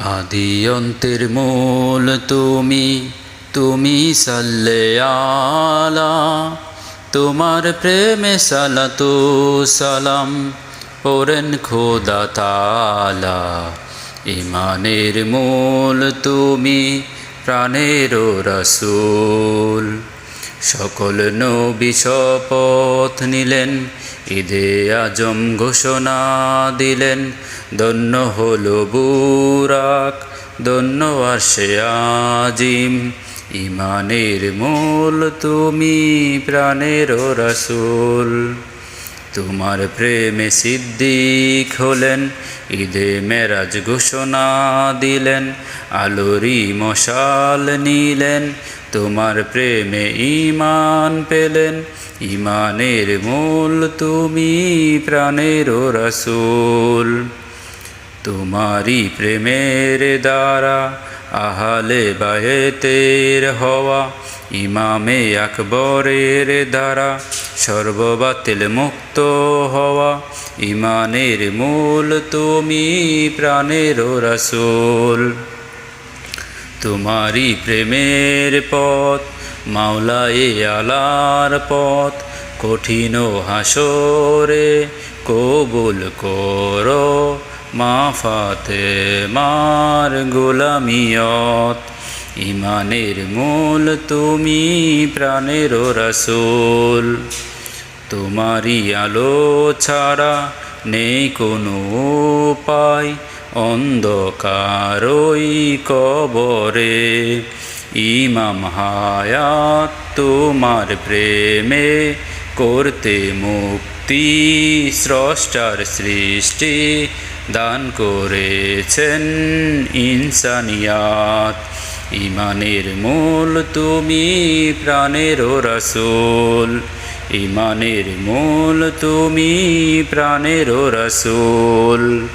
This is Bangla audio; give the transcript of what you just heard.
আদি অন্তের মূল তুমি, তুমি সাল্লে আলা, তোমার প্রেমে সালাতু সালাম পড়েন খোদা তাআলা। ইমানের মূল তুমি, প্রাণের রাসূল। সকল নবী শপথ নিলেন, ঈদে আজম ঘোষণা দিলেন, ধন্য হলো বুরাক, ধন্য আরশে আজিম। ইমানের মূল তুমি, প্রাণের রাসূল। তোমার প্রেমে সিদ্দিক হলেন, ঈদে মেরাজ ঘোষণা দিলেন, আলোরি মশাল নিলেন, তোমার প্রেমে ঈমান পেলেন। ঈমানের মূল তুমি, প্রাণের রাসূল। তোমারি প্রেমের দ্বারা আহলে বায়তের হওয়া, ইমামে আকবরের দ্বারা সর্ববাতিল মুক্ত হওয়া। ঈমানের মূল তুমি, প্রাণের রাসূল। তোমারি প্রেমের পথ মাওলায়ে আলার পথ, কঠিন হাসরে কবুল করো মা ফাতেমার গোলামিয়ত। ঈমানের মূল তুমি, প্রাণের রাসূল। তোমারি আলো ছাড়া নেই কোনো উপায়, অন্ধকারই কবরে। ইমাম হায়াত তোমার প্রেমে করতে মুক্তি, স্রষ্টার সৃষ্টি দান করেছেন ইনসানিয়াত। ঈমানের মূল তুমি, প্রাণের রাসূল। ঈমানের মূল তুমি, প্রাণের রাসূল।